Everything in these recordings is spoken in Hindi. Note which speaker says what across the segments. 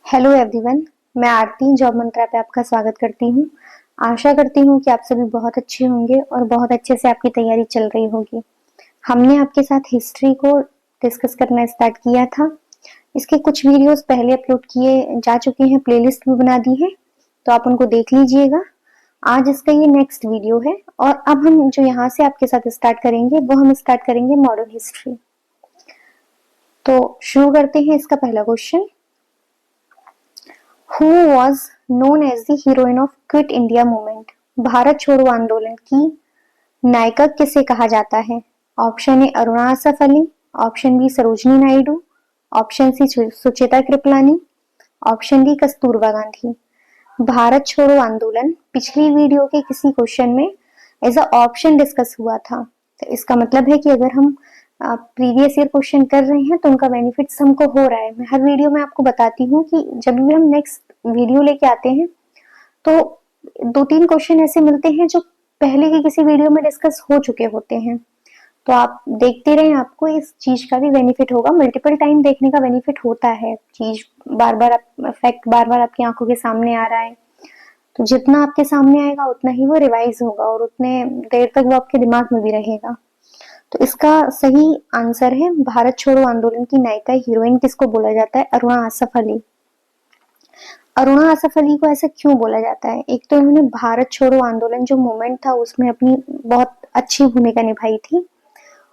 Speaker 1: हेलो एवरीवन, मैं आरती जॉब मंत्रा पे आपका स्वागत करती हूँ। आशा करती हूँ कि आप सभी बहुत अच्छे होंगे और बहुत अच्छे से आपकी तैयारी चल रही होगी। हमने आपके साथ हिस्ट्री को डिस्कस करना स्टार्ट किया था। इसके कुछ वीडियोस पहले अपलोड किए जा चुके हैं, प्लेलिस्ट भी बना दी है, तो आप उनको देख लीजिएगा। आज इसका ये नेक्स्ट वीडियो है और अब हम जो यहाँ से आपके साथ स्टार्ट करेंगे वो हम स्टार्ट करेंगे मॉडर्न हिस्ट्री। तो शुरू करते हैं इसका पहला question. Who was known as the heroine of Quit India movement? भारत छोड़ो आंदोलन की नायिका किसे कहा जाता है? Option A Aruna Asaf Ali, option B Sarojini Naidu, option C Sucheta Kripalani, option D Kasturba Gandhi. भारत छोड़ो आंदोलन पिछली वीडियो के किसी क्वेश्चन में एज अ ऑप्शन डिस्कस हुआ था, तो इसका मतलब है कि अगर हम प्रीवियस ईयर क्वेश्चन कर रहे हैं तो उनका बेनिफिट्स हमको हो रहा है। मैं हर वीडियो में आपको बताती हूँ कि जब भी हम नेक्स्ट वीडियो लेके आते हैं तो 2-3 क्वेश्चन ऐसे मिलते हैं जो पहले के किसी वीडियो में डिस्कस हो चुके होते हैं, तो आप देखते रहें, आपको इस चीज का भी बेनिफिट होगा। मल्टीपल टाइम देखने का बेनिफिट होता है, चीज बार बार फैक्ट बार बार आपकी आंखों के सामने आ रहा है, तो जितना आपके सामने आएगा उतना ही वो रिवाइज होगा और उतने देर तक वो आपके दिमाग में भी रहेगा। तो इसका सही आंसर है भारत छोड़ो आंदोलन की नायिका हीरोइन किसको बोला जाता है? अरुणा आसफ अली। अरुणा आसफ अली को ऐसा क्यों बोला जाता है? एक तो इन्होंने भारत छोड़ो आंदोलन जो मूवमेंट था उसमें अपनी बहुत अच्छी भूमिका निभाई थी,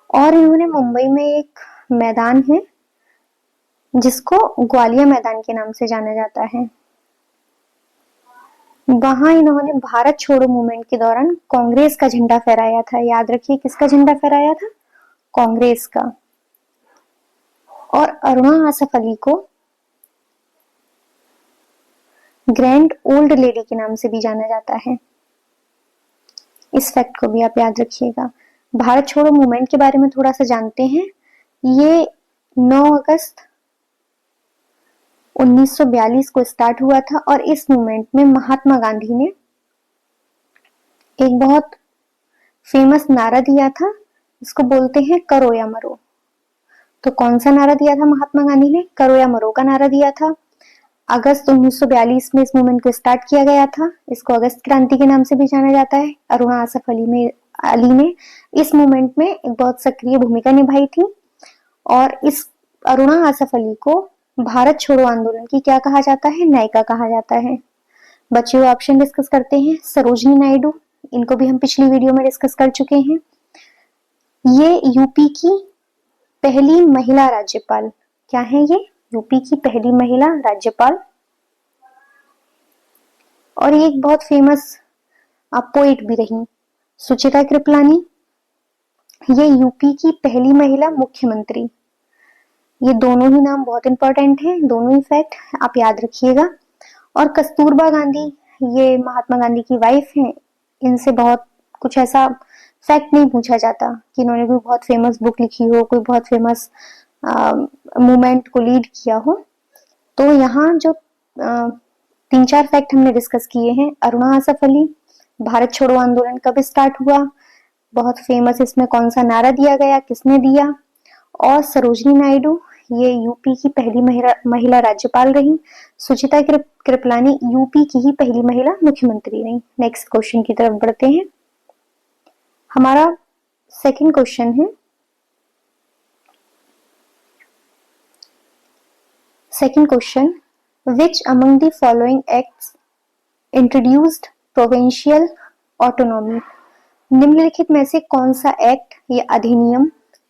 Speaker 1: और इन्होंने मुंबई में एक मैदान है जिसको ग्वालिया मैदान के नाम से जाना जाता है, वहां इन्होंने भारत छोड़ो मूवमेंट के दौरान कांग्रेस का झंडा फहराया था। याद रखिए, किसका झंडा फहराया था? कांग्रेस का। और अरुणा आसफ अली को ग्रैंड ओल्ड लेडी के नाम से भी जाना जाता है। इस फैक्ट को भी आप याद रखिएगा। भारत छोड़ो मूवमेंट के बारे में थोड़ा सा जानते हैं। ये 9 अगस्त 1942 को स्टार्ट हुआ था और इस मूवमेंट में महात्मा गांधी ने एक बहुत फेमस नारा दिया था, इसको बोलते हैं करो या मरो। तो कौन सा नारा दिया था महात्मा गांधी ने? करो या मरो का नारा दिया था। अगस्त 1942 में इस मूवमेंट को स्टार्ट किया गया था। इसको अगस्त क्रांति के नाम से भी जाना जाता है। अरुणा आसफ अली ने इस मूवमेंट में एक बहुत सक्रिय भूमिका निभाई थी, और इस अरुणा आसफ अली को भारत छोड़ो आंदोलन की क्या कहा जाता है? नायिका कहा जाता है। बच्चे ऑप्शन डिस्कस करते हैं। सरोजनी नायडू, इनको भी हम पिछली वीडियो में डिस्कस कर चुके हैं। ये यूपी की पहली महिला राज्यपाल। क्या है ये? यूपी की पहली महिला राज्यपाल, और ये एक बहुत फेमस पोइट भी रही। सुचेता कृपलानी, ये यूपी की पहली महिला मुख्यमंत्री। ये दोनों ही नाम बहुत इंपॉर्टेंट हैं, दोनों ही फैक्ट आप याद रखिएगा। और कस्तूरबा गांधी, ये महात्मा गांधी की वाइफ हैं। इनसे बहुत कुछ ऐसा फैक्ट नहीं पूछा जाता कि इन्होंने कोई बहुत फेमस बुक लिखी हो, कोई बहुत फेमस मूवमेंट को लीड किया हो। तो यहाँ जो 3-4 फैक्ट हमने डिस्कस किए हैं। अरुणा आसफ अली, भारत छोड़ो आंदोलन कब स्टार्ट हुआ, बहुत फेमस इसमें कौन सा नारा दिया गया, किसने दिया, और सरोजनी नायडू, ये यूपी की पहली महिला राज्यपाल रही। सुचिता कृपलानी यूपी की ही पहली महिला मुख्यमंत्री रही। नेक्स्ट क्वेश्चन की तरफ बढ़ते हैं। हमारा सेकंड क्वेश्चन है, second question, which among the following acts introduced provincial autonomy? निम्नलिखित में से कौन सा एक्ट या अधिनियम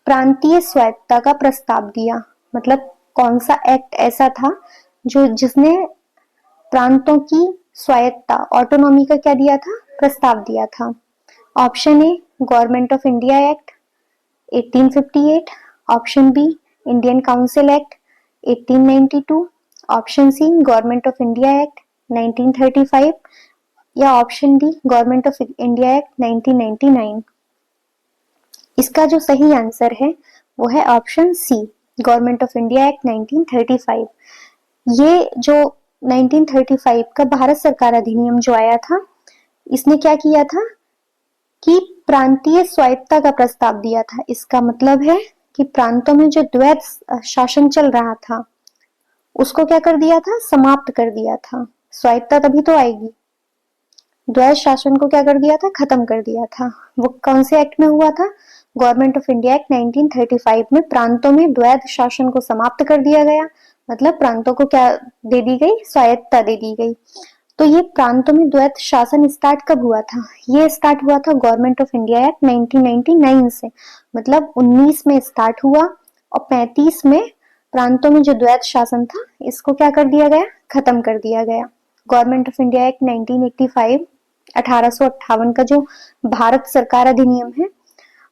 Speaker 1: प्रांतीय स्वायत्तता का प्रस्ताव दिया? मतलब कौन सा एक्ट ऐसा था जो जिसने प्रांतों की स्वायत्तता, ऑटोनॉमी का क्या दिया था? प्रस्ताव दिया था। Option A government of India act 1858, option B Indian council act 1892, option C government of India act 1935, या option D government of India act 1999। इसका जो सही आंसर है वो है option C, government of India act 1935। ये जो 1935 का भारत सरकार अधिनियम जो आया था, इसने क्या किया था कि प्रांतीय स्वायत्तता का प्रस्ताव दिया था। इसका मतलब है कि प्रांतों में जो द्वैत शासन चल रहा था उसको क्या कर दिया था, समाप्त कर दिया था। स्वायत्ता तभी तो आएगी। द्वैध शासन को क्या कर दिया था, खत्म कर दिया था। वो कौन से एक्ट में हुआ था, गवर्नमेंट ऑफ इंडिया एक्ट 1935 में प्रांतों में द्वैध शासन को समाप्त कर दिया गया। मतलब प्रांतों को क्या दे दी गई, स्वायत्ता दे दी गई। तो ये प्रांतों में द्वैध शासन स्टार्ट कब हुआ था, ये स्टार्ट हुआ था गवर्नमेंट ऑफ इंडिया एक्ट 1999 से। मतलब 19 में स्टार्ट हुआ और 35 में प्रांतों में जो द्वैध शासन था इसको क्या कर दिया गया, खत्म कर दिया गया। गवर्नमेंट ऑफ इंडिया एक्ट 1985 1858 का जो भारत सरकार अधिनियम है,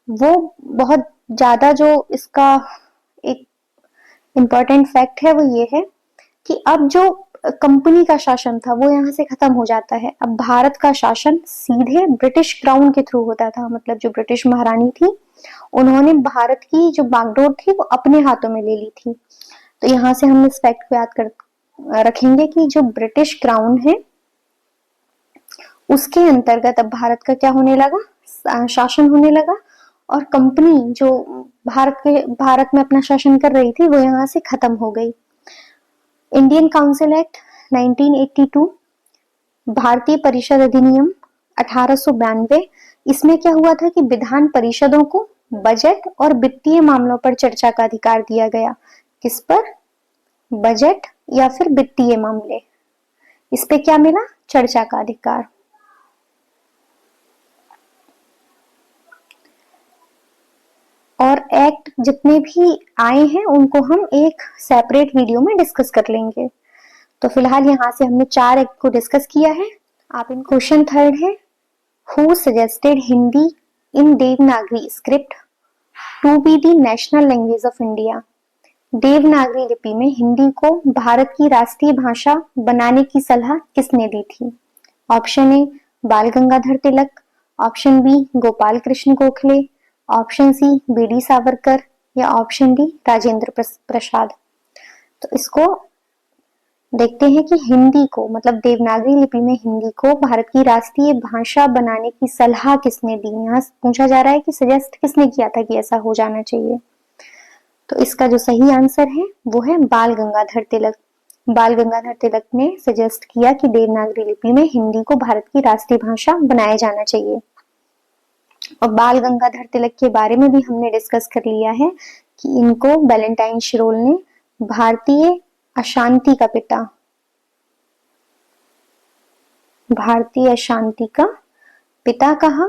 Speaker 1: वो बहुत ज्यादा जो इसका एक इम्पोर्टेंट फैक्ट है वो ये है कि अब जो कंपनी का शासन था वो यहाँ से खत्म हो जाता है। अब भारत का शासन सीधे ब्रिटिश क्राउन के थ्रू होता था। मतलब जो ब्रिटिश महारानी थी उन्होंने भारत की जो बागडोर थी वो अपने हाथों में ले ली थी। तो यहाँ से हम इस फैक्ट को याद कर रखेंगे कि जो ब्रिटिश क्राउन है उसके अंतर्गत अब भारत का क्या होने लगा, शासन होने लगा। और कंपनी जो भारत में अपना शासन कर रही थी वो यहाँ से खत्म हो गई। इंडियन काउंसिल एक्ट 1982, भारतीय परिषद अधिनियम 1892, इसमें क्या हुआ था कि विधान परिषदों को बजट और वित्तीय मामलों पर चर्चा का अधिकार दिया गया। किस पर, बजट या फिर वित्तीय मामले, इस पे क्या मिला, चर्चा का अधिकार। और एक्ट जितने भी आए हैं उनको हम एक सेपरेट वीडियो में डिस्कस कर लेंगे। तो फिलहाल यहाँ से हमने 4 एक्ट को डिस्कस किया है। आप इन क्वेश्चन थर्ड है, who suggested Hindi in Devanagari script to be the national language of India. Devanagari लिपि में हिंदी को भारत की राष्ट्रीय भाषा बनाने की सलाह किसने दी थी। Option A Bal Gangadhar Tilak, option B Gopal Krishna Gokhale, option C B D. Savarkar या ऑप्शन डी राजेंद्र प्रसाद। तो इसको देखते हैं कि हिंदी को, मतलब देवनागरी लिपि में हिंदी को भारत की राष्ट्रीय भाषा बनाने की सलाह किसने दी। यहाँ पूछा जा रहा है कि सजेस्ट किसने किया था कि ऐसा हो जाना चाहिए। तो इसका जो सही आंसर है वो है बाल गंगाधर तिलक। बाल गंगाधर तिलक ने सजेस्ट किया कि देवनागरी लिपि में हिंदी को भारत की राष्ट्रीय भाषा बनाया जाना चाहिए। और बाल गंगाधर तिलक के बारे में भी हमने डिस्कस कर लिया है कि इनको वैलेंटाइन शिरोल ने भारतीय अशांति का पिता, भारतीय अशांति का पिता कहा।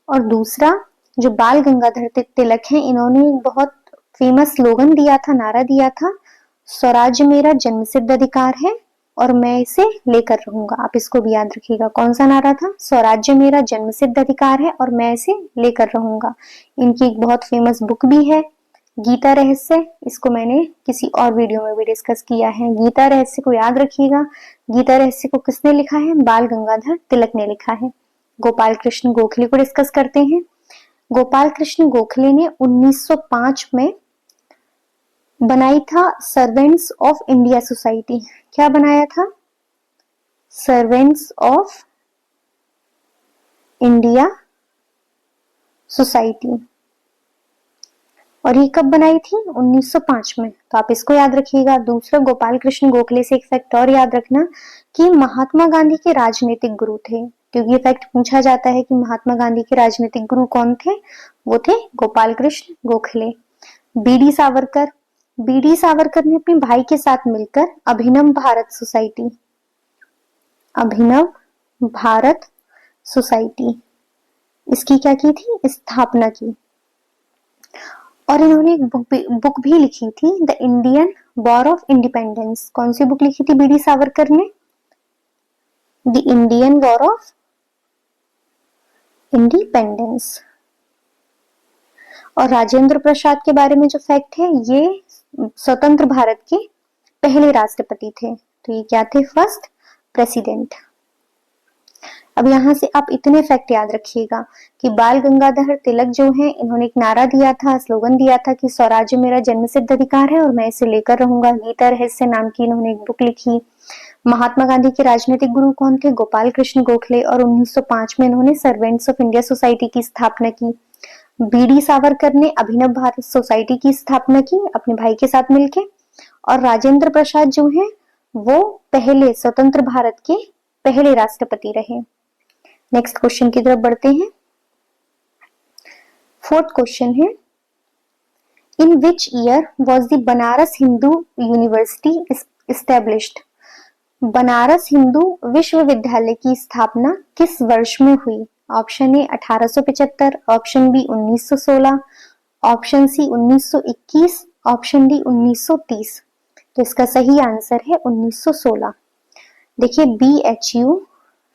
Speaker 1: और दूसरा जो बाल गंगाधर तिलक हैं, इन्होंने एक बहुत फेमस स्लोगन दिया था, नारा दिया था, स्वराज्य मेरा जन्मसिद्ध अधिकार है और मैं इसे लेकर रहूंगा। आप इसको भी याद रखिएगा, कौन सा नारा था, स्वराज्य मेरा जन्मसिद्ध अधिकार है और मैं इसे लेकर रहूंगा। इनकी एक बहुत फेमस बुक भी है गीता रहस्य, इसको मैंने किसी और वीडियो में भी डिस्कस किया है। गीता रहस्य को याद रखिएगा। गीता रहस्य को किसने लिखा है, बाल गंगाधर तिलक ने लिखा है। गोपाल कृष्ण गोखले को डिस्कस करते हैं। गोपाल कृष्ण गोखले ने 1905 में बनाई था सर्वेंट्स ऑफ इंडिया सोसाइटी। क्या बनाया था, सर्वेंट्स ऑफ इंडिया सोसाइटी। और ये कब बनाई थी, 1905 में। तो आप इसको याद रखिएगा। दूसरा, गोपाल कृष्ण गोखले से एक फैक्ट और याद रखना कि महात्मा गांधी के राजनीतिक गुरु थे, क्योंकि ये फैक्ट पूछा जाता है कि महात्मा गांधी के राजनीतिक गुरु कौन थे, वो थे गोपाल कृष्ण गोखले। बी.डी. सावरकर, बी.डी. सावरकर ने अपने भाई के साथ मिलकर अभिनव भारत सोसाइटी, अभिनव भारत सोसाइटी, इसकी क्या की थी, स्थापना की। और इन्होंने एक बुक भी लिखी थी, the Indian war of independence. कौन सी बुक लिखी थी बी.डी. सावरकर ने, the Indian war of independence. और राजेंद्र प्रसाद के बारे में जो फैक्ट है, ये स्वतंत्र भारत के पहले राष्ट्रपति थे। तो ये क्या थे, फर्स्ट प्रेसिडेंट। अब यहाँ से आप इतने फैक्ट याद रखिएगा कि बाल गंगाधर तिलक जो है, इन्होंने एक नारा दिया था, स्लोगन दिया था कि स्वराज्य मेरा जन्मसिद्ध अधिकार है और मैं इसे लेकर रहूंगा। गीता रहस्य नाम की इन्होंने एक बुक लिखी। महात्मा गांधी के राजनीतिक गुरु कौन थे, गोपाल कृष्ण गोखले। और 1905 में इन्होंने सर्वेंट्स ऑफ इंडिया सोसाइटी की स्थापना की। बी.डी. सावरकर ने अभिनव भारत सोसाइटी की स्थापना की अपने भाई के साथ मिलकर। और राजेंद्र प्रसाद जो हैं वो पहले स्वतंत्र भारत के पहले राष्ट्रपति रहे। नेक्स्ट क्वेश्चन की तरफ बढ़ते हैं। फोर्थ क्वेश्चन है, in which year was the Banaras Hindu university established? Banaras Hindu विश्वविद्यालय की स्थापना किस वर्ष में हुई? Option A 1875, option B 1916, option C 1921, option D 1930। तो इसका सही आंसर है 1916। देखिए BHU,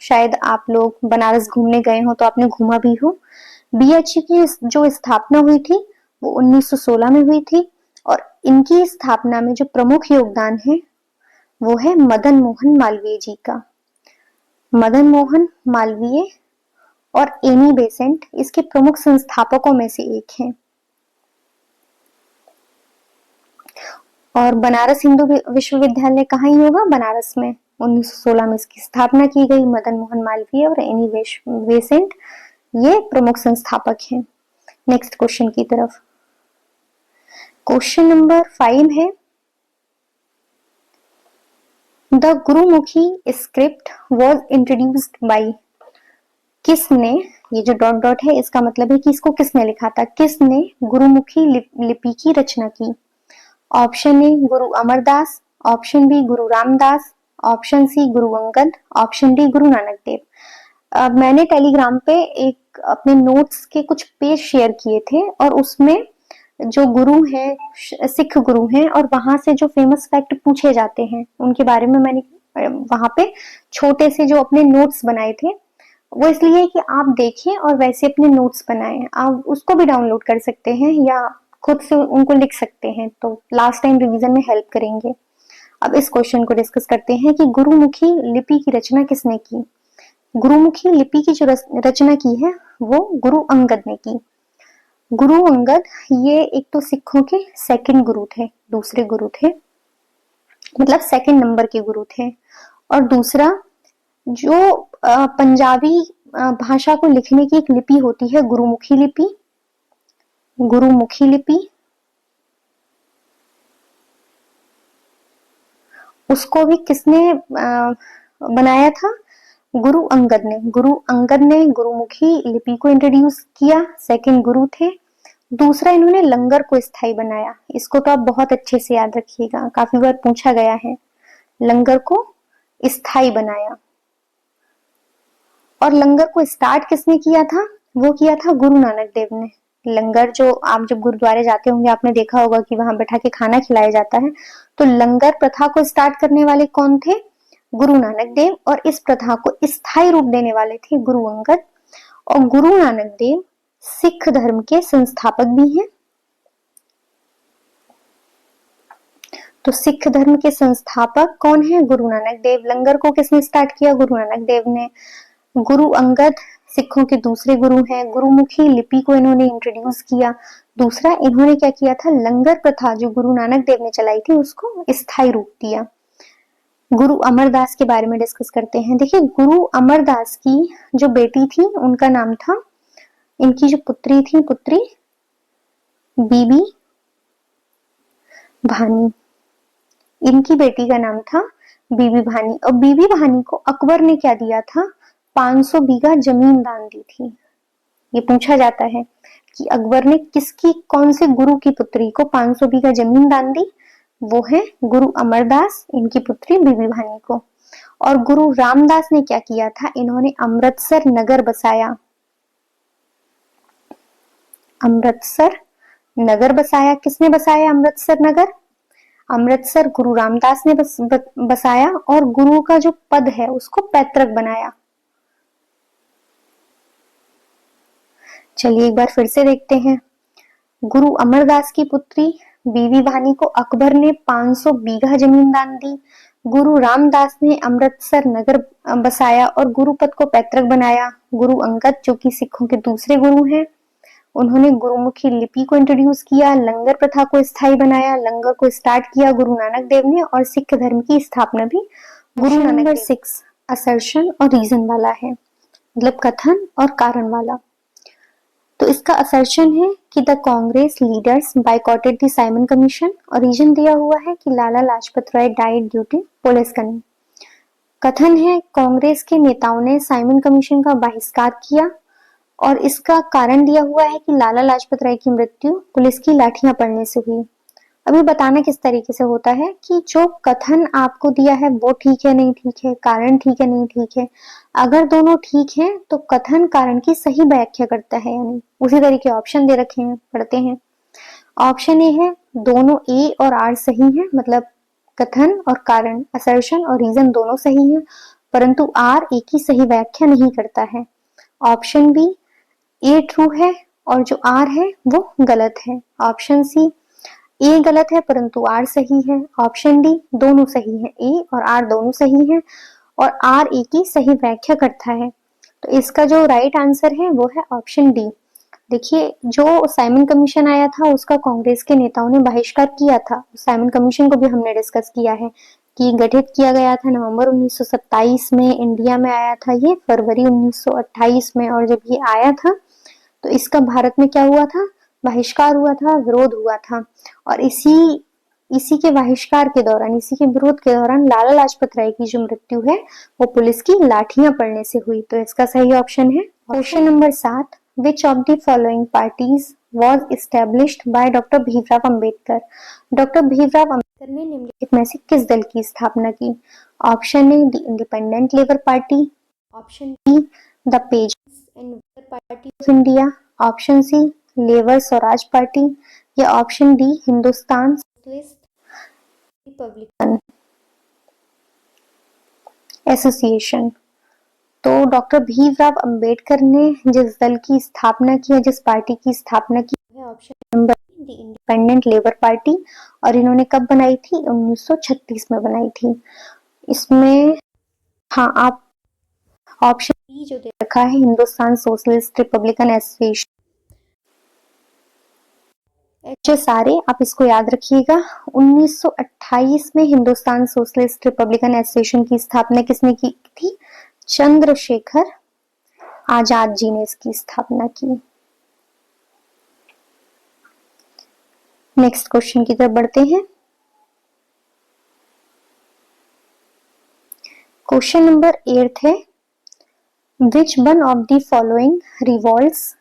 Speaker 1: शायद आप लोग बनारस घूमने गए हो तो आपने घूमा भी हो। BHU की जो स्थापना हुई थी वो 1916 में हुई थी और इनकी स्थापना में जो प्रमुख योगदान है वो है मदन मोहन मालवीय जी का। मदन मोहन मालवीय और एनी बेसेंट इसके प्रमुख संस्थापकों में से एक हैं। और बनारस हिंदू विश्वविद्यालय कहाँ ही होगा? बनारस में। 1916 में इसकी स्थापना की गई। मदन मोहन मालवीय और एनी बेसेंट ये प्रमुख संस्थापक हैं। नेक्स्ट क्वेश्चन की तरफ। क्वेश्चन नंबर 5 है, the Gurmukhi script was introduced by? किसने, ये जो डॉट डॉट है इसका मतलब है कि इसको किसने लिखा था? किसने गुरुमुखी लिपि की रचना की? ऑप्शन ए गुरु अमरदास, ऑप्शन बी गुरु Ramdas, option C Guru Angad, option D Guru Nanak Dev. मैंने टेलीग्राम पे एक अपने नोट्स के कुछ पेज शेयर किए थे और उसमें जो गुरु हैं, सिख गुरु हैं, और वहां से जो फेमस फैक्ट पूछे जाते हैं उनके बारे में मैंने वहां पे छोटे से जो अपने नोट्स बनाए थे। वो इसलिए है कि आप देखें और वैसे अपने नोट्स बनाएं। आप उसको भी डाउनलोड कर सकते हैं या खुद से उनको लिख सकते हैं, तो लास्ट टाइम रिवीजन में हेल्प करेंगे। अब इस क्वेश्चन को डिस्कस करते हैं कि गुरुमुखी लिपि की रचना किसने की? गुरुमुखी लिपि की जो रचना की है वो गुरु अंगद ने की। गुरु अंगद ये एक तो सिखों के सेकंड गुरु थे, दूसरे गुरु थे, मतलब सेकंड नंबर के गुरु थे। और दूसरा जो पंजाबी भाषा को लिखने की एक लिपि होती है गुरुमुखी लिपि, गुरुमुखी लिपि, उसको भी किसने बनाया था? गुरु अंगद ने। गुरु अंगद ने गुरुमुखी लिपि को इंट्रोड्यूस किया, सेकंड गुरु थे। दूसरा इन्होंने लंगर को स्थायी बनाया। इसको तो आप बहुत अच्छे से याद रखिएगा, काफी बार पूछा गया है। लंगर को स्थायी बनाया। और लंगर को स्टार्ट किसने किया था? वो किया था गुरु नानक देव ने। लंगर जो आप जब गुरुद्वारे जाते होंगे आपने देखा होगा कि वहां बैठा के खाना खिलाया जाता है, तो लंगर प्रथा को स्टार्ट करने वाले कौन थे? गुरु नानक देव। और इस प्रथा को स्थायी रूप देने वाले थे गुरु अंगद। और गुरु नानक देव सिख धर्म के संस्थापक भी हैं। तो सिख धर्म के संस्थापक कौन है? गुरु नानक देव। लंगर को किसने स्टार्ट किया? गुरु नानक देव ने। गुरु अंगद सिखों के दूसरे गुरु हैं। गुरुमुखी लिपि को इन्होंने इंट्रोड्यूस किया। दूसरा इन्होंने क्या किया था? लंगर प्रथा जो गुरु नानक देव ने चलाई थी उसको स्थायी रूप दिया। गुरु अमरदास के बारे में डिस्कस करते हैं। देखिए गुरु अमरदास की जो बेटी थी उनका नाम था, इनकी जो पुत्री थी, पुत्री बीबी भानी। इनकी बेटी का नाम था बीबी भानी। और बीबी भानी को अकबर ने क्या दिया था? 500 बीघा जमीन दान दी थी। ये पूछा जाता है कि अकबर ने किसकी, कौन से गुरु की पुत्री को 500 बीघा जमीन दान दी? वो है गुरु अमरदास, इनकी पुत्री बीबी भानी को। और गुरु रामदास ने क्या किया था? इन्होंने अमृतसर नगर बसाया। अमृतसर नगर बसाया। किसने बसाया अमृतसर नगर? अमृतसर गुरु रामदास ने बसाया। और गुरु का जो पद है उसको पैतृक बनाया। चलिए एक बार फिर से देखते हैं। गुरु अमरदास की पुत्री बीबी भानी को अकबर ने 500 बीघा जमीन दान दी। गुरु रामदास ने अमृतसर नगर बसाया और गुरु पद को पैतृक बनाया। गुरु अंगद जो कि सिखों के दूसरे गुरु हैं, उन्होंने गुरुमुखी लिपि को इंट्रोड्यूस किया। लंगर प्रथा को स्थायी बनाया। लंगर को स्टार्ट किया गुरु नानक देव ने। और सिख धर्म की स्थापना भी गुरु नानक देव। 6 असर्शन और रीजन वाला है, मतलब कथन और कारण वाला। तो तो इसका असर्शन है कि the Congress leaders boycotted the Simon commission और रीजन दिया हुआ है कि Lala Lajpat Rai died due to police coming. कथन है कांग्रेस के नेताओं ने साइमन कमीशन का बहिष्कार किया और इसका कारण दिया हुआ है कि लाला लाजपत राय की मृत्यु पुलिस की लाठियां पड़ने से हुई। अभी बताना किस तरीके से होता है कि जो कथन आपको दिया है वो ठीक है नहीं ठीक है, कारण ठीक है नहीं ठीक है। अगर दोनों ठीक है तो कथन कारण की सही व्याख्या करता है, यानी उसी तरीके ऑप्शन दे रखे हैं, पढ़ते हैं। ऑप्शन ए है दोनों ए और आर सही है, मतलब कथन और कारण, असर्शन और रीजन दोनों सही है, परंतु आर ए की सही व्याख्या नहीं करता है। ऑप्शन बी ए ट्रू है और जो आर है वो गलत है। ऑप्शन सी ए गलत है परंतु आर सही है। ऑप्शन डी दोनों सही है, ए और आर दोनों सही है और आर ए की सही व्याख्या करता है। तो इसका जो राइट आंसर है वो है ऑप्शन डी। देखिए, जो साइमन कमीशन आया था उसका कांग्रेस के नेताओं ने बहिष्कार किया था। साइमन कमीशन को भी हमने डिस्कस किया है कि गठित किया गया था नवंबर 1927 में, इंडिया में आया था ये फरवरी 1928 में, और जब ये आया था तो इसका भारत में क्या हुआ था, बहिष्कार हुआ था, विरोध हुआ था। और इसी के बहिष्कार के दौरान, इसी के विरोध के दौरान लाला लाजपत राय की जो मृत्यु है वो पुलिस की लाठियां पड़ने से हुई। तो इसका सही ऑप्शन है question number 7, which of the following parties was established by doctor Bhimrao Ambedkar. Doctor Bhimrao Ambedkar ने निम्नलिखित में से किस दल की स्थापना की। Option A the independent labour party, option B the peasants and worker party of India, option C labour Swaraj party, या option D Hindustan socialist republican association. तो डॉक्टर भीमराव अंबेडकर ने जिस दल की स्थापना की है, जिस पार्टी की स्थापना की है, option number the independent labour party, और इन्होंने कब बनाई थी, 1936 में बनाई थी। इसमें हाँ, आप ऑप्शन बी जो दे रखा है हिंदुस्तान सोशलिस्ट रिपब्लिकन एसोसिएशन, सारे आप इसको याद रखिएगा। 1928 में हिंदुस्तान सोशलिस्ट रिपब्लिकन एसोसिएशन की स्थापना किसने की थी, चंद्रशेखर आजाद जी ने इसकी स्थापना की। नेक्स्ट क्वेश्चन की तरफ बढ़ते हैं। क्वेश्चन नंबर 8 है, which one of the following revolts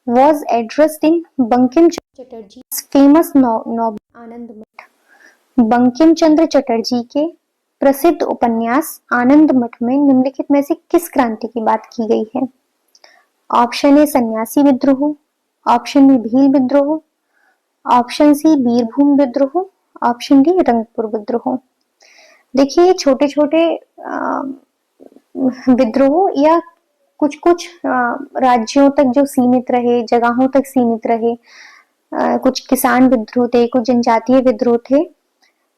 Speaker 1: was addressed in Bankim Chandra Chatterjee famous novel Anand Math. Bankim Chandra Chatterjee के प्रसिद्ध उपन्यास आनंद मठ में निम्नलिखित में से किस क्रांति की बात की गई है। ऑप्शन ए सन्यासी विद्रोह, ऑप्शन बी भील विद्रोह, ऑप्शन सी बीरभूम विद्रोह, ऑप्शन डी रंगपुर विद्रोह। देखिए, छोटे छोटे विद्रोह या कुछ कुछ राज्यों तक जो सीमित रहे, जगहों तक सीमित रहे, कुछ किसान विद्रोह थे, कुछ जनजातीय विद्रोह थे,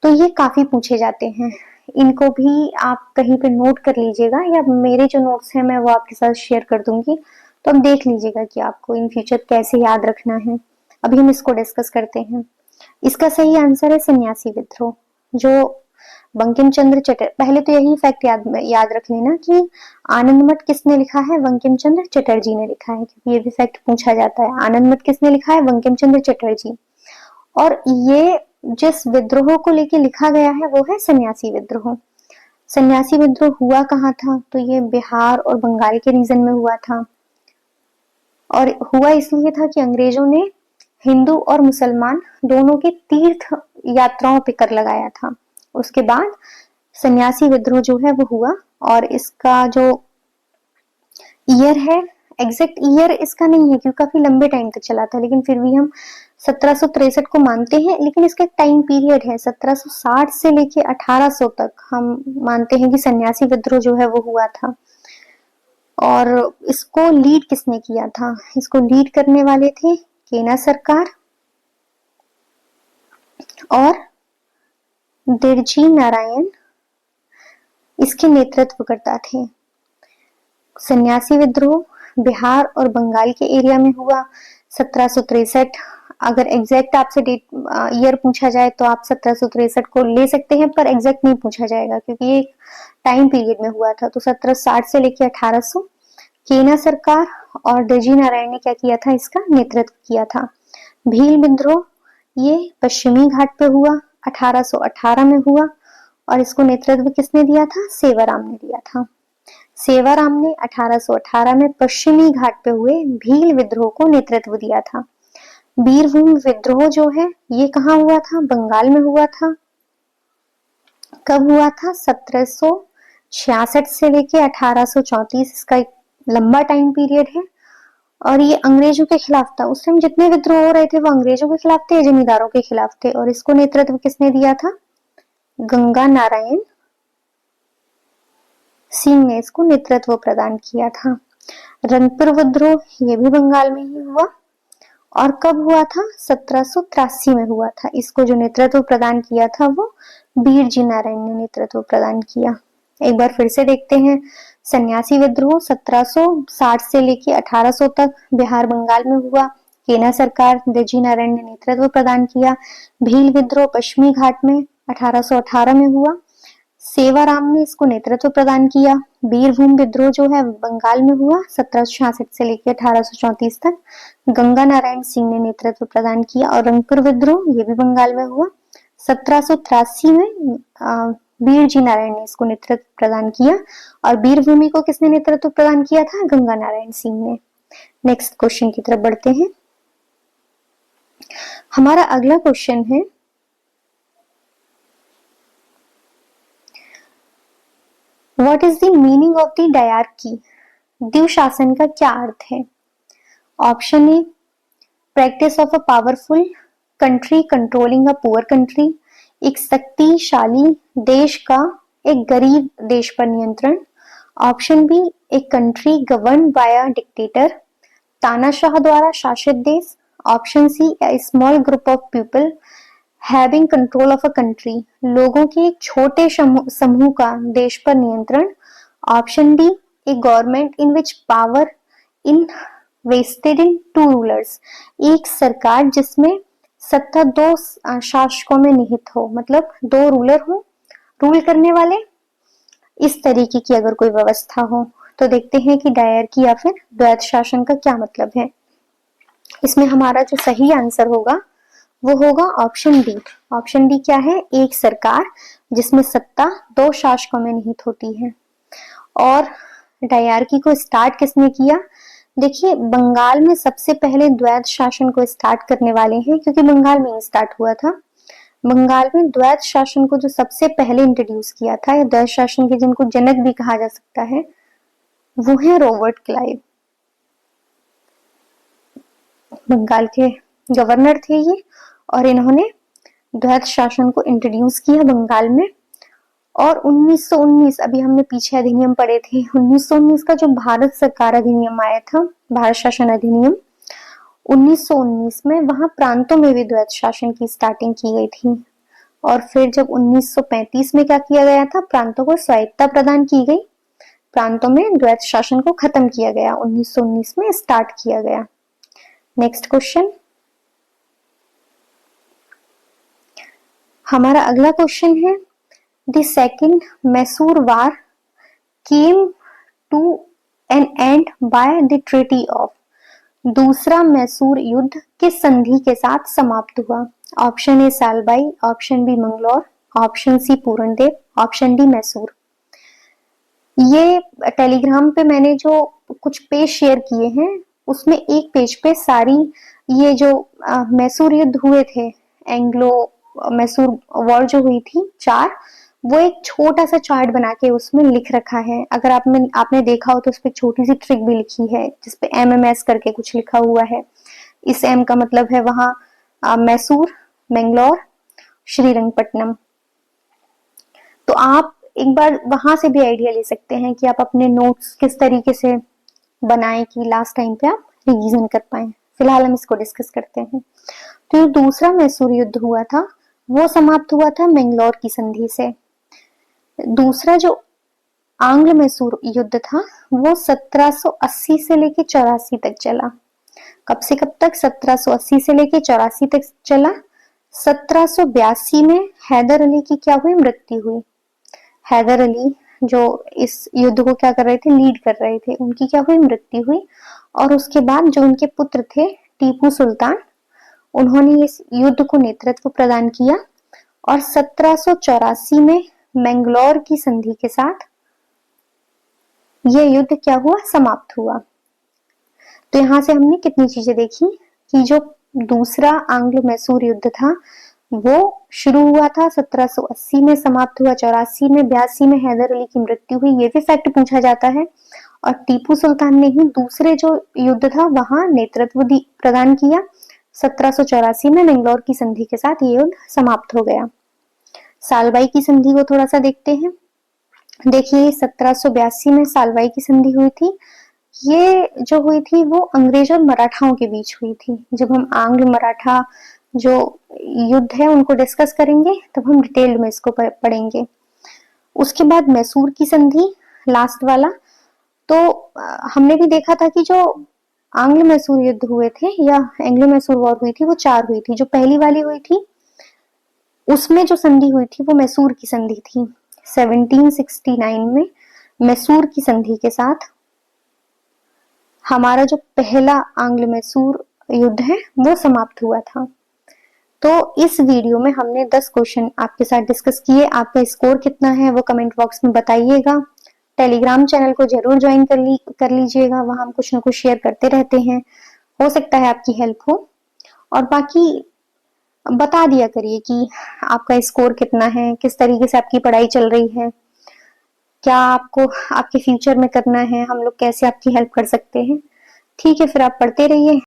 Speaker 1: तो ये काफी पूछे जाते हैं। इनको भी आप कहीं पे नोट कर लीजिएगा, या मेरे जो नोट्स हैं मैं वो आपके साथ शेयर कर दूंगी, तो आप देख लीजिएगा कि आपको इन फ्यूचर कैसे याद रखना है। अभी हम इसको डिस्कस करते हैं। इसका सही आंसर है सन्यासी विद्रोह, जो बंकिम चंद्र चटर्जी। पहले तो यही फैक्ट याद रख लेना कि आनंद मठ किसने लिखा है, बंकिम चंद्र चटर्जी ने लिखा है, क्योंकि ये भी फैक्ट पूछा जाता है। आनंद मठ किसने लिखा है, बंकिम चंद्र चटर्जी। और ये जिस विद्रोह को लेके लिखा गया है वो है सन्यासी विद्रोह। सन्यासी विद्रोह हुआ कहाँ था, तो ये बिहार और बंगाल के रीजन में हुआ था, और हुआ इसलिए था कि अंग्रेजों ने हिंदू और मुसलमान दोनों के तीर्थ यात्राओं पे कर लगाया था। उसके बाद सन्यासी विद्रोह जो है वो हुआ, और इसका जो ईयर है, एग्जैक्ट ईयर इसका नहीं है क्योंकि काफी लंबे टाइम तक चला था, लेकिन फिर भी हम 1763 को मानते हैं। लेकिन इसका टाइम पीरियड है 1760 से लेके 1800 तक हम मानते हैं कि सन्यासी विद्रोह जो है वो हुआ था। और इसको लीड किसने किया था, इसको लीड करने वाले थे केना सरकार और दिरजी नारायण इसके नेतृत्व करता थे। सन्यासी विद्रोह बिहार और बंगाल के एरिया में हुआ 1763। अगर एग्जैक्ट आपसे डेट ईयर पूछा जाए तो आप 1763 को ले सकते हैं, पर एग्जैक्ट नहीं पूछा जाएगा क्योंकि ये टाइम पीरियड में हुआ था। तो 1760 से लेकर 1800 केना सरकार और दजी नारायण ने क्या किया था, इसका नेतृत्व किया था। भील विद्रोह ये पश्चिमी घाट पे हुआ, 1818 में हुआ, और इसको नेतृत्व किसने दिया था, सेवाराम ने दिया था। सेवाराम ने 1818 में पश्चिमी घाट पे हुए भील विद्रोह को नेतृत्व दिया था। बीरभूम विद्रोह जो है ये कहाँ हुआ था, बंगाल में हुआ था। कब हुआ था, 1766 से लेके 1834, इसका एक लंबा टाइम पीरियड है। और ये अंग्रेजों के खिलाफ था। उस टाइम जितने विद्रोह हो रहे थे वो अंग्रेजों के खिलाफ थे या जमींदारों के खिलाफ थे, और इसको नेतृत्व किसने दिया था, गंगा नारायण सिंह ने इसको नेतृत्व प्रदान किया था। रंगपुर विद्रोह ये भी बंगाल में ही हुआ, और कब हुआ था, 1783 में हुआ था। इसको जो नेतृत्व प्रदान किया था वो बीरजी नारायण ने नेतृत्व प्रदान किया। एक बार फिर से देखते हैं। सन्यासी विद्रोह 1760 से लेके 1800 तक बिहार बंगाल में हुआ। केना सरकार दजी नारायण ने नेतृत्व प्रदान किया। भील विद्रोह पश्चिमी घाट में 1818 में हुआ, सेवाराम ने इसको नेतृत्व प्रदान किया। बीरभूम विद्रोह जो है बंगाल में हुआ, 1766 से लेकर 1834 तक गंगा नारायण सिंह ने नेतृत्व प्रदान किया। और रंगपुर विद्रोह ये भी बंगाल में हुआ, 1783 में बीरजी नारायण ने इसको नेतृत्व प्रदान किया। और बीरभूमि को किसने नेतृत्व प्रदान किया था, गंगा नारायण सिंह ने। नेक्स्ट क्वेश्चन की तरफ बढ़ते हैं। हमारा अगला क्वेश्चन है, what is the meaning of the diarchy, द्विशासन का क्या अर्थ है। Option A, practice of a powerful country controlling a poor country, एक शक्तिशाली देश का एक गरीब देश पर नियंत्रण। ऑप्शन बी, एक country govern by a dictator, तानाशाह द्वारा शासित देश। Option C, a small group of people having control of a country, लोगों के एक छोटे समूह का देश पर नियंत्रण। Option D, a government in which power in vested in two rulers, एक सरकार जिसमें सत्ता दो शासकों में निहित हो, मतलब दो रूलर हो, रूल करने वाले, इस तरीके की अगर कोई व्यवस्था हो। तो देखते हैं कि डायरकी या फिर द्वैत शासन का क्या मतलब है। इसमें हमारा जो सही आंसर होगा वो होगा ऑप्शन डी। ऑप्शन डी क्या है, एक सरकार जिसमें सत्ता दो शासकों में निहित होती है। और डायरकी को स्टार्ट किसने किया, देखिए बंगाल में सबसे पहले द्वैत शासन को स्टार्ट करने वाले हैं, क्योंकि बंगाल में ही स्टार्ट हुआ था। बंगाल में द्वैत शासन को जो सबसे पहले इंट्रोड्यूस किया था, या द्वैत शासन के जिनको जनक भी कहा जा सकता है, वो है रॉबर्ट क्लाइव। बंगाल के गवर्नर थे ये, और इन्होंने द्वैत शासन को इंट्रोड्यूस किया बंगाल में। और 1919, अभी हमने पीछे अधिनियम पढ़े थे, 1919 का जो भारत सरकार अधिनियम आया था, भारत शासन अधिनियम 1919 में, वहां प्रांतों में भी द्वैत शासन की स्टार्टिंग की गई थी। और फिर जब 1935 में क्या किया गया था, प्रांतों को स्वायत्तता प्रदान की गई, प्रांतों में द्वैत शासन को खत्म किया गया, 1919 में स्टार्ट किया गया। नेक्स्ट क्वेश्चन, हमारा अगला क्वेश्चन है, the second Mysore war came to an end by the treaty of, दूसरा मैसूर युद्ध किस संधि के साथ समाप्त हुआ। Option A Salbai, option B Mangalore, option C Purandev, option D Mysore. ये टेलीग्राम पे मैंने जो कुछ पेज शेयर किए हैं, उसमें एक पेज पे सारी ये जो मैसूर युद्ध हुए थे, एंग्लो मैसूर वॉर जो हुई थी चार, वो एक छोटा सा चार्ट बना के उसमें लिख रखा है। अगर आपने देखा हो तो उस पर छोटी सी ट्रिक भी लिखी है, जिसपे MMS करके कुछ लिखा हुआ है। इस M का मतलब है वहां मैसूर, मैंगलोर, श्रीरंगपट्टनम। तो आप एक बार वहां से भी आइडिया ले सकते हैं कि आप अपने नोट्स किस तरीके से बनाएं कि लास्ट टाइम पे आप रिवीजन कर पाए। फिलहाल हम इसको डिस्कस करते हैं। तो जो दूसरा मैसूर युद्ध हुआ था वो समाप्त हुआ था मैंगलोर की संधि से। दूसरा जो आंग्ल मैसूर युद्ध था वो 1780 से लेके 84 तक चला। कब से कब तक, 1780 से लेके 84 तक चला। 1782 में हैदर अली की क्या हुई, मृत्यु हुई। हैदर अली जो इस युद्ध को क्या कर रहे थे, लीड कर रहे थे, उनकी क्या हुई, मृत्यु हुई। और उसके बाद जो उनके पुत्र थे टीपू सुल्तान, उन्होंने इस युद्ध को नेतृत्व प्रदान किया और 1784 में मैंगलोर की संधि के साथ यह युद्ध क्या हुआ, समाप्त हुआ। तो यहां से हमने कितनी चीजें देखी कि जो दूसरा आंग्ल मैसूर युद्ध था वो शुरू हुआ था 1780 में, समाप्त हुआ 84 में, 82 में हैदर अली की मृत्यु हुई, ये भी फैक्ट पूछा जाता है। और टीपू सुल्तान ने ही दूसरे जो युद्ध था वहां नेतृत्व प्रदान किया। 1784 में मैंगलोर की संधि के साथ ये युद्ध समाप्त हो गया। सालबाई की संधि को थोड़ा सा देखते हैं। देखिए 1782 में सालबाई की संधि हुई थी। ये जो हुई थी वो अंग्रेज और मराठाओं के बीच हुई थी। जब हम आंग्ल मराठा जो युद्ध है उनको डिस्कस करेंगे तब हम डिटेल्ड में इसको पढ़ेंगे। उसके बाद मैसूर की संधि, लास्ट वाला। तो हमने भी देखा था कि जो आंग्ल मैसूर युद्ध हुए थे या एंग्लो मैसूर वॉर हुई थी वो 4 हुई थी। जो पहली वाली हुई थी उसमें जो संधि हुई थी वो मैसूर की संधि थी। 1769 में मैसूर की संधि के साथ हमारा जो पहला आंग्ल मैसूर युद्ध है वो समाप्त हुआ था। तो इस वीडियो में हमने 10 क्वेश्चन आपके साथ डिस्कस किए। आपका स्कोर कितना है वो कमेंट बॉक्स में बताइएगा। टेलीग्राम चैनल को जरूर ज्वाइन कर लीजिएगा, वहां हम कुछ ना कुछ शेयर करते रहते हैं, हो सकता है आपकी हेल्प हो। और बाकी बता दिया करिए कि आपका स्कोर कितना है, किस तरीके से आपकी पढ़ाई चल रही है, क्या आपको आपके फ्यूचर में करना है, हम लोग कैसे आपकी हेल्प कर सकते हैं। ठीक है, फिर आप पढ़ते रहिए।